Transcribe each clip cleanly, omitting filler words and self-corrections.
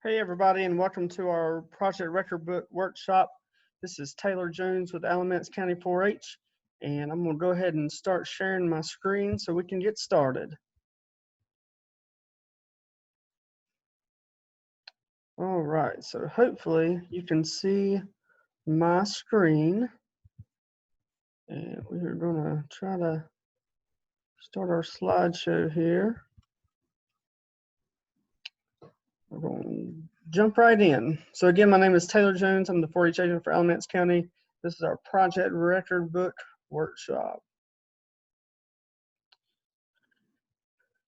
Hey everybody, and welcome to our Project Record Book Workshop. This is Taylor Jones with Alamance County 4-H, and I'm going to go ahead and start sharing my screen so we can get started. All right, so hopefully you can see my screen, and we are going to try to start our slideshow here. We're going to jump right in. So again, my name is Taylor Jones. I'm the 4-H agent for Alamance County. This is our Project Record Book Workshop.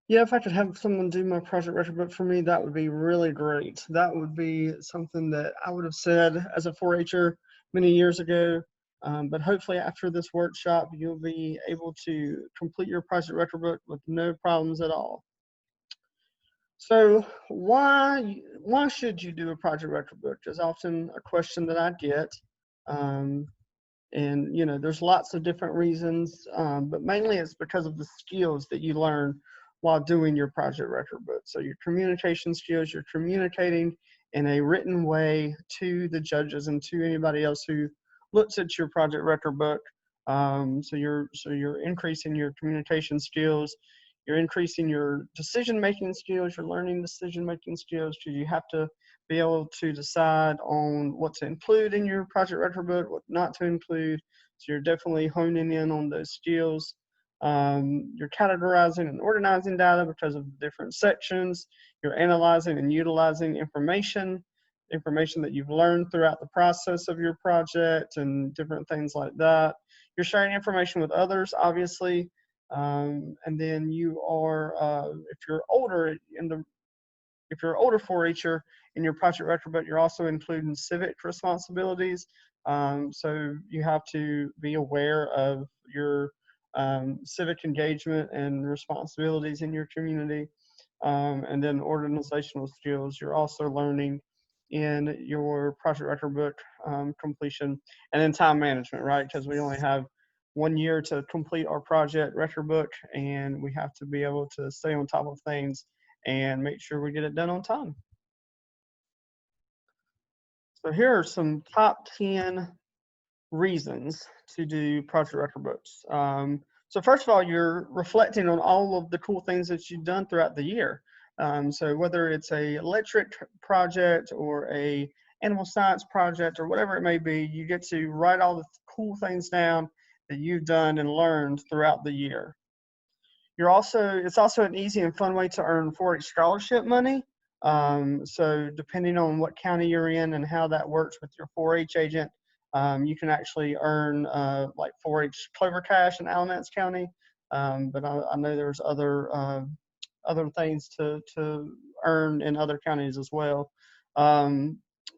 Yeah, if I could have someone do my project record book for me, that would be really great. That would be something that I would have said as a 4-H'er many years ago. But hopefully after this workshop, you'll be able to complete your project record book with no problems at all. So why should you do a project record book is often a question that I get. And you know, there's lots of different reasons, but mainly it's because of the skills that you learn while doing your project record book. So your communication skills, you're communicating in a written way to the judges and to anybody else who looks at your project record book. So you're increasing your communication skills, you're increasing your decision-making skills, you're learning decision-making skills, because you have to be able to decide on what to include in your project record book, what not to include. So you're definitely honing in on those skills. You're categorizing and organizing data because of different sections. You're analyzing and utilizing information that you've learned throughout the process of your project and different things like that. You're sharing information with others, obviously. And then you are, if you're older if you're an older 4-H'er in your project record book, you're also including civic responsibilities. So you have to be aware of your civic engagement and responsibilities in your community. And then organizational skills, you're also learning in your project record book completion. And then time management, right? Because we only have 1 year to complete our project record book, and we have to be able to stay on top of things and make sure we get it done on time. So here are some top 10 reasons to do project record books. So first of all, you're reflecting on all of the cool things that you've done throughout the year. So whether it's a electric project or a animal science project or whatever it may be, you get to write all the cool things down that you've done and learned throughout the year. It's also an easy and fun way to earn 4-H scholarship money. So depending on what county you're in and how that works with your 4-H agent, you can actually earn like 4-H Clover Cash in Alamance County. But I know there's other things to earn in other counties as well.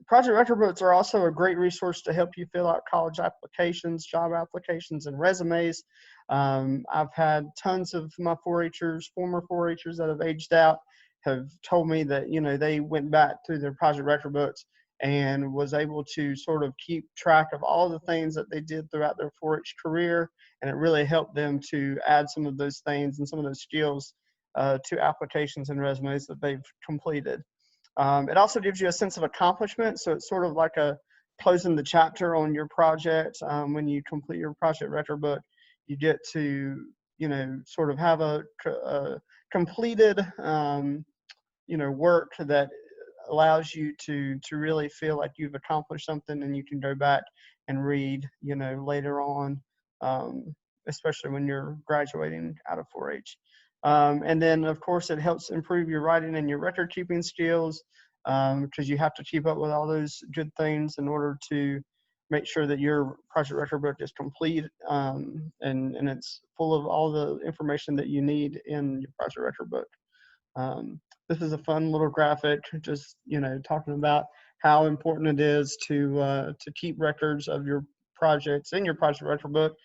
Project record books are also a great resource to help you fill out college applications, job applications, and resumes. I've had tons of my 4-H'ers, former 4-H'ers that have aged out, have told me that, you know, they went back through their project record books and was able to sort of keep track of all the things that they did throughout their 4-H career, and it really helped them to add some of those things and some of those skills to applications and resumes that they've completed. It also gives you a sense of accomplishment, so it's sort of like a closing the chapter on your project. When you complete your project record book, you get to, you know, sort of have a completed, you know, work that allows you to really feel like you've accomplished something, and you can go back and read, you know, later on, especially when you're graduating out of 4-H. And then, of course, it helps improve your writing and your record keeping skills, because you have to keep up with all those good things in order to make sure that your project record book is complete, and it's full of all the information that you need in your project record book. This is a fun little graphic, just, you know, talking about how important it is to keep records of your projects in your project record book,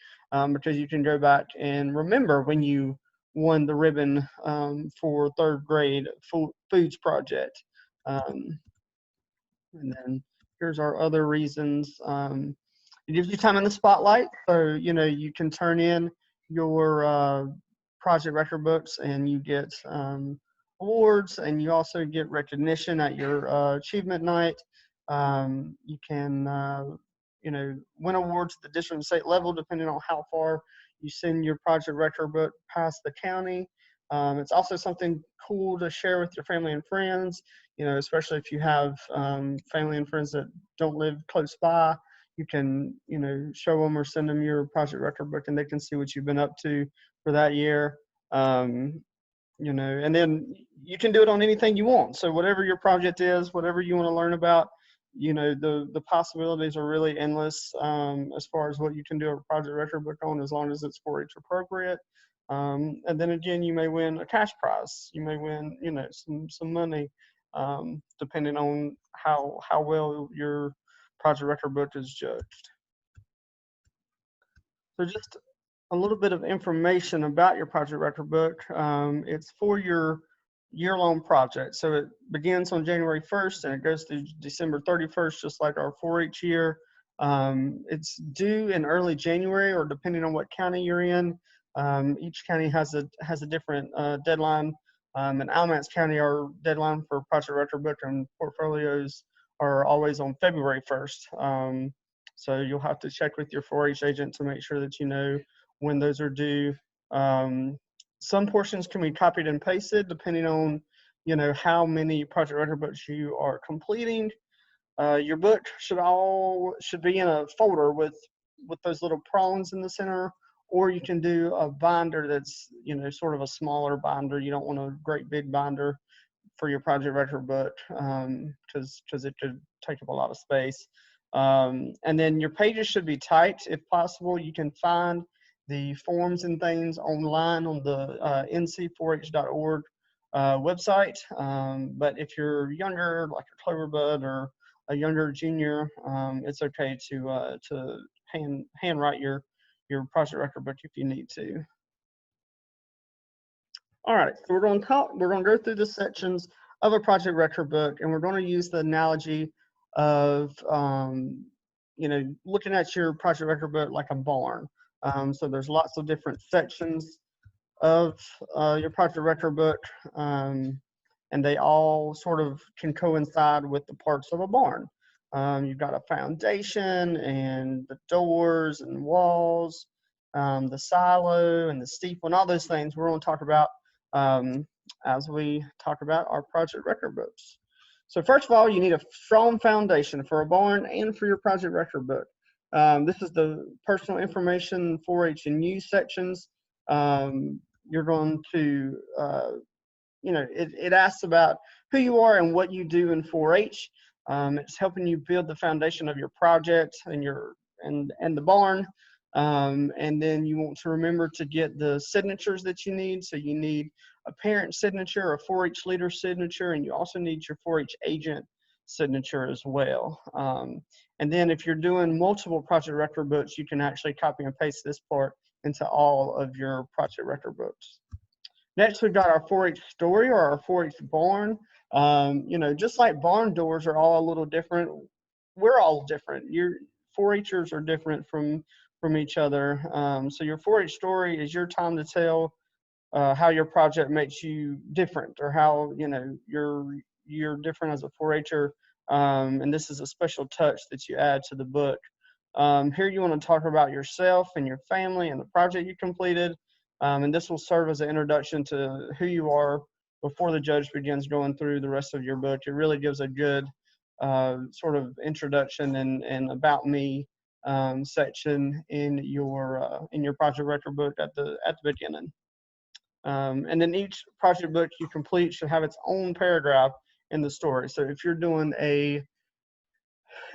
because you can go back and remember when you won the ribbon for 3rd grade foods project. And then here's our other reasons. It gives you time in the spotlight, so, you know, you can turn in your project record books and you get awards, and you also get recognition at your achievement night. You can, win awards at the district and state level depending on how far you send your project record book past the county. It's also something cool to share with your family and friends, especially if you have family and friends that don't live close by. You can, show them or send them your project record book and they can see what you've been up to for that year. And then you can do it on anything you want. So whatever your project is, whatever you want to learn about, the possibilities are really endless as far as what you can do a project record book on, as long as it's 4-H appropriate. And then again, you may win a cash prize. You may win, some money, depending on how well your project record book is judged. So just a little bit of information about your project record book. It's for your year-long project. So it begins on January 1st and it goes through December 31st, just like our 4-H year. It's due in early January, or depending on what county you're in. Each county has a different deadline. In Alamance County, our deadline for project record book and portfolios are always on February 1st. So you'll have to check with your 4-H agent to make sure that you know when those are due. Some portions can be copied and pasted depending on, how many project record books you are completing. Your book should be in a folder with those little prongs in the center, or you can do a binder that's, sort of a smaller binder. You don't want a great big binder for your project record book because it could take up a lot of space. And then your pages should be typed if possible. You can find the forms and things online on the nc4h.org website. But if you're younger, like a Cloverbud or a younger junior, it's okay to handwrite your project record book if you need to. All right, so we're going to go through the sections of a project record book, and we're going to use the analogy of looking at your project record book like a barn. So there's lots of different sections of your project record book, and they all sort of can coincide with the parts of a barn. You've got a foundation and the doors and walls, the silo and the steeple and all those things we're going to talk about as we talk about our project record books. So first of all, you need a strong foundation for a barn and for your project record book. This is the personal information, 4-H and U sections. You're going to, it asks about who you are and what you do in 4-H. It's helping you build the foundation of your project and the barn. And then you want to remember to get the signatures that you need. So you need a parent signature, a 4-H leader signature, and you also need your 4-H agent signature as well. And then if you're doing multiple project record books, you can actually copy and paste this part into all of your project record books. Next, we've got our 4-H story, or our 4-H barn. Just like barn doors are all a little different, we're all different. Your 4-Hers are different from each other. So your 4-H story is your time to tell how your project makes you different, or how you're different as a 4-Her. And this is a special touch that you add to the book. Here you want to talk about yourself and your family and the project you completed. And this will serve as an introduction to who you are before the judge begins going through the rest of your book. It really gives a good sort of introduction and about me section in your project record book at the beginning. And then each project book you complete should have its own paragraph in the story. So if you're doing a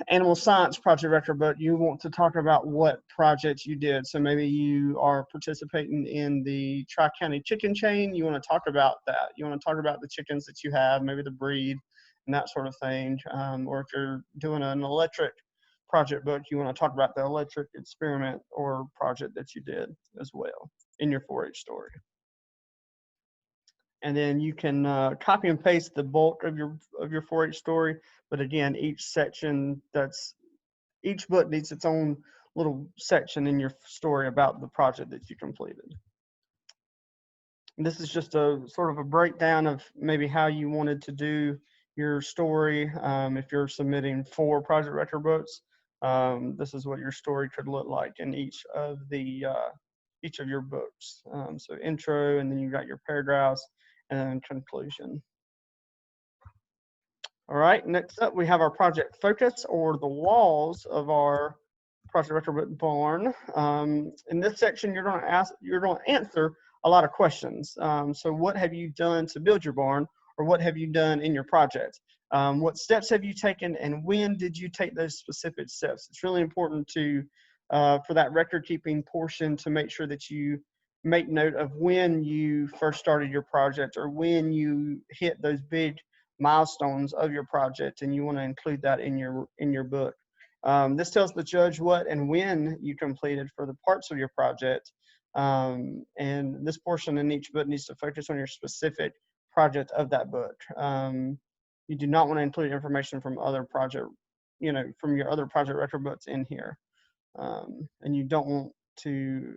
animal science project record book, you want to talk about what projects you did. So maybe you are participating in the Tri-County chicken chain. You want to talk about that. You want to talk about the chickens that you have, maybe the breed and that sort of thing. Or if you're doing an electric project book, you want to talk about the electric experiment or project that you did as well in your 4-H story. And then you can copy and paste the bulk of your 4-H story. But again, each book needs its own little section in your story about the project that you completed. And this is just a sort of a breakdown of maybe how you wanted to do your story. If you're submitting 4 project record books, this is what your story could look like in each of your books. So intro, and then you got your paragraphs, and then conclusion. All right, next up we have our project focus, or the walls of our project record book barn. In this section, you're going to answer a lot of questions. So what have you done to build your barn, or what have you done in your project? What steps have you taken, and when did you take those specific steps? It's really important to for that record keeping portion to make sure that you make note of when you first started your project, or when you hit those big milestones of your project, and you want to include that in your book. This tells the judge what and when you completed for the parts of your project. And this portion in each book needs to focus on your specific project of that book. You do not want to include information from other project, from your other project record books in here. And you don't want to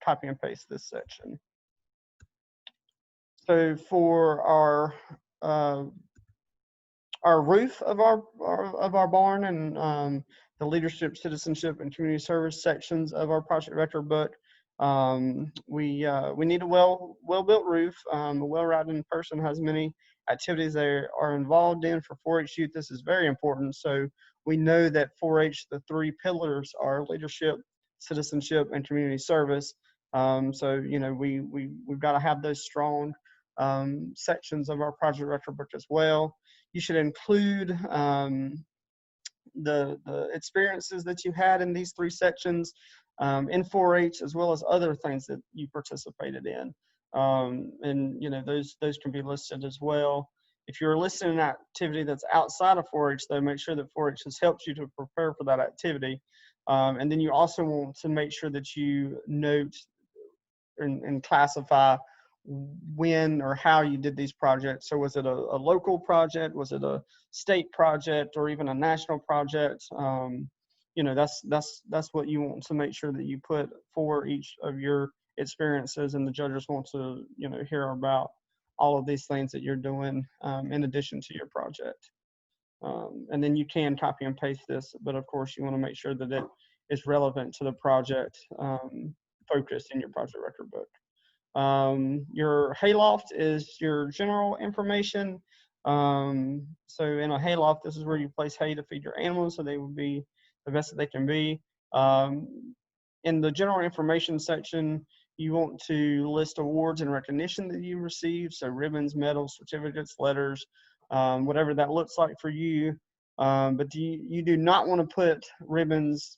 copy and paste this section. So for our roof of our barn, and the leadership, citizenship, and community service sections of our project record book, we need a well-built roof. A well-rounded person has many activities they are involved in. For 4-H youth, this is very important. So we know that 4-H, the 3 pillars are leadership, citizenship, and community service. So we've got to have those strong sections of our project record book as well. You should include the experiences that you had in these 3 sections in 4-H, as well as other things that you participated in. And those can be listed as well. If you're listing an activity that's outside of 4-H, though, make sure that 4-H has helped you to prepare for that activity. And then you also want to make sure that you note and classify when or how you did these projects. So was it a local project? Was it a state project, or even a national project? That's what you want to make sure that you put for each of your experiences, and the judges want to hear about all of these things that you're doing in addition to your project. And then you can copy and paste this, but of course you want to make sure that it is relevant to the project focus in your project record book. Your hayloft is your general information. So in a hayloft, this is where you place hay to feed your animals, so they will be the best that they can be. In the general information section, you want to list awards and recognition that you received, so ribbons, medals, certificates, letters, whatever that looks like for you. But you do not want to put ribbons,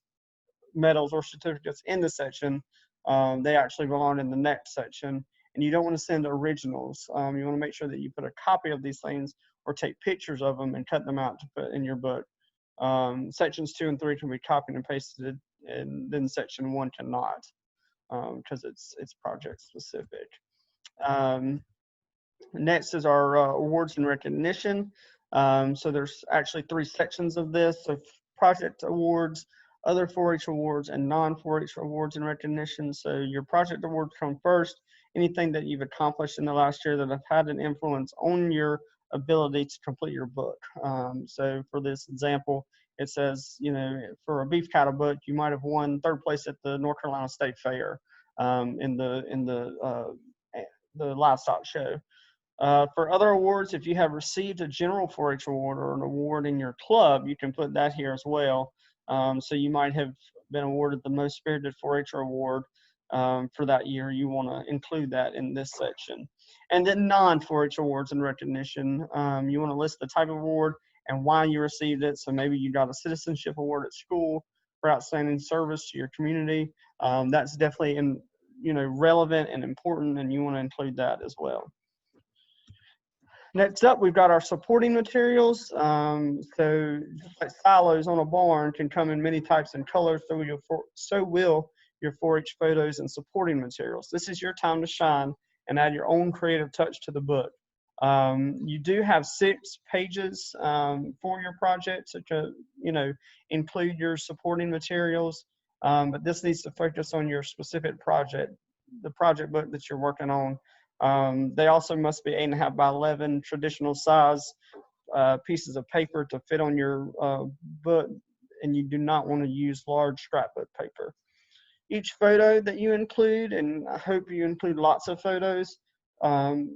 medals, or certificates in the section. They actually belong in the next section. And you don't want to send originals. You want to make sure that you put a copy of these things, or take pictures of them and cut them out to put in your book. Sections 2 and 3 can be copied and pasted, and then section 1 cannot, because it's project specific. Next is our awards and recognition. So there's actually 3 sections of this. So project awards, other 4-H awards, and non-4-H awards and recognition. So your project awards come first. Anything that you've accomplished in the last year that have had an influence on your ability to complete your book. So for this example, it says, for a beef cattle book, you might have won 3rd place at the North Carolina State Fair in the livestock show. For other awards, if you have received a general 4-H award or an award in your club, you can put that here as well. So you might have been awarded the Most Spirited 4-H award for that year. You want to include that in this section. And then non-4-H awards and recognition, you want to list the type of award and why you received it. So maybe you got a citizenship award at school for outstanding service to your community. That's definitely relevant and important, and you want to include that as well. Next up, we've got our supporting materials. So just like silos on a barn can come in many types and colors, so will your 4-H photos and supporting materials. This is your time to shine and add your own creative touch to the book. You do have 6 pages for your project, so to include your supporting materials, but this needs to focus on your specific project the project book that you're working on. They also must be 8.5 by 11 traditional size pieces of paper to fit on your book, and you do not want to use large scrapbook paper. Each photo that you include, and I hope you include lots of photos,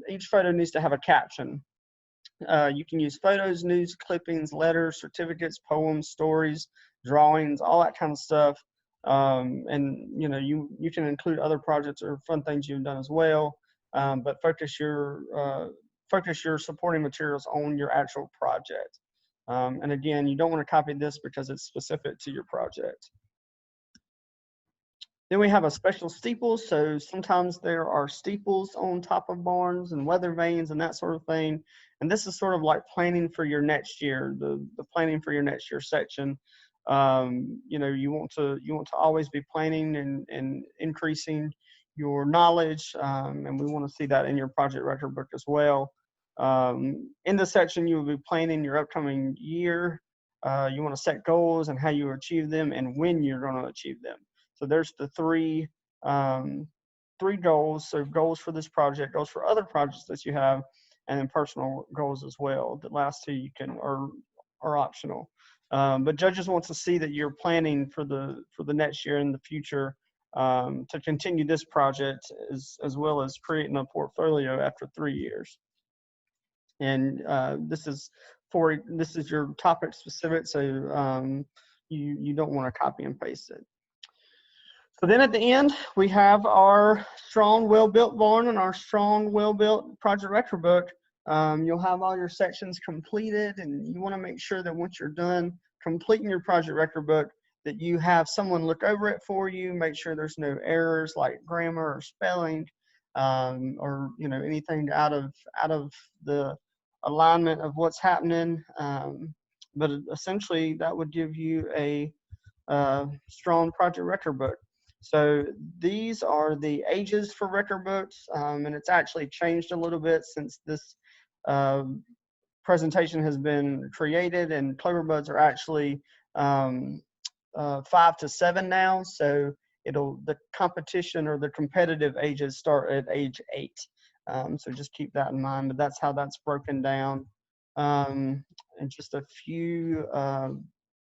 each photo needs to have a caption. You can use photos, news clippings, letters, certificates, poems, stories, drawings, all that kind of stuff. And you can include other projects or fun things you've done as well. But focus your supporting materials on your actual project. And again, you don't want to copy this because it's specific to your project. Then we have a special steeple. So sometimes there are steeples on top of barns and weather vanes and that sort of thing. And this is sort of like planning for your next year, the planning for your next year section. You want to always be planning and increasing your knowledge. And we want to see that in your project record book as well. In this section, you will be planning your upcoming year. You want to set goals and how you achieve them and when you're going to achieve them. So there's the three goals. So goals for this project, goals for other projects that you have, and then personal goals as well. The last two you can are optional. But judges want to see that you're planning for the next year in the future to continue this project as well as creating a portfolio after 3 years. And this is your topic specific, so you don't want to copy and paste it. So then at the end, we have our strong, well-built barn and our strong, well-built project record book. You'll have all your sections completed, and you want to make sure that once you're done completing your project record book, that you have someone look over it for you, make sure there's no errors like grammar or spelling, or anything out of the alignment of what's happening. But essentially, that would give you a strong project record book. So these are the ages for record books, and it's actually changed a little bit since this presentation has been created, and Cloverbuds are actually 5 to 7 now. So the competition or the competitive ages start at age 8. So just keep that in mind, but that's how that's broken down. And just a few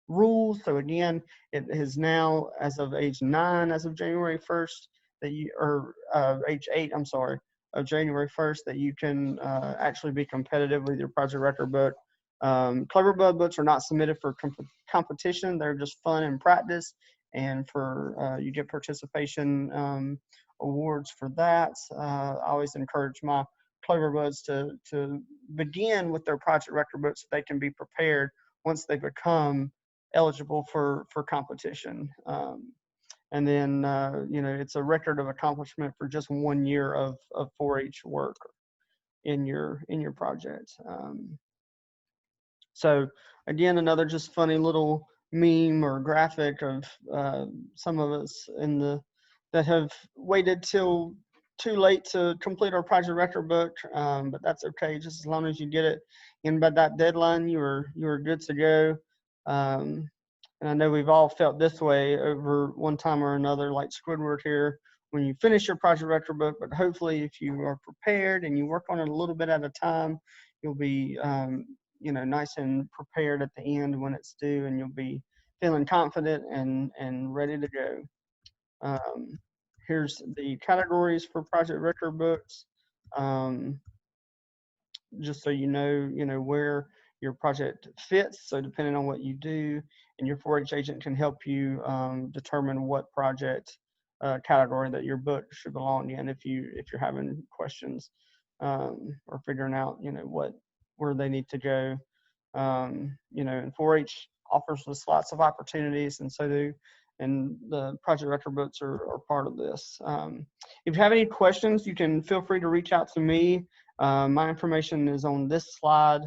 rules. So again, it is now as of age 9, as of January 1st, age 8, I'm sorry, of January 1st, that you can actually be competitive with your project record book. Cloverbud books are not submitted for competition. They're just fun and practice, and for you get participation awards for that. I always encourage my Cloverbuds to begin with their project record books so they can be prepared once they become eligible for competition. And then it's a record of accomplishment for just 1 year of 4-H work in your project. So again, another just funny little meme or graphic of some of us that have waited till too late to complete our project record book, but that's okay. Just as long as you get it in by that deadline, you are good to go. And I know we've all felt this way over one time or another, like Squidward here, when you finish your project record book. But hopefully, if you are prepared and you work on it a little bit at a time, you'll be nice and prepared at the end when it's due, and you'll be feeling confident and ready to go. Here's the categories for project record books, just so you know where your project fits. So depending on what you do, and your 4-H agent can help you determine what project category that your book should belong in if you're having questions or figuring out where they need to go. And 4-H offers us lots of opportunities, and the project record books are part of this. If you have any questions, you can feel free to reach out to me. My information is on this slide,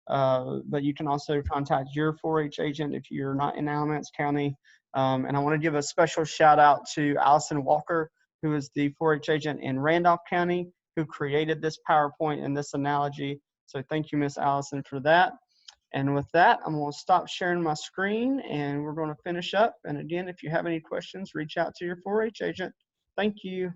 but you can also contact your 4-H agent if you're not in Alamance County. And I want to give a special shout out to Allison Walker, who is the 4-H agent in Randolph County, who created this PowerPoint and this analogy. So thank you, Miss Allison, for that. And with that, I'm going to stop sharing my screen, and we're going to finish up. And again, if you have any questions, reach out to your 4-H agent. Thank you.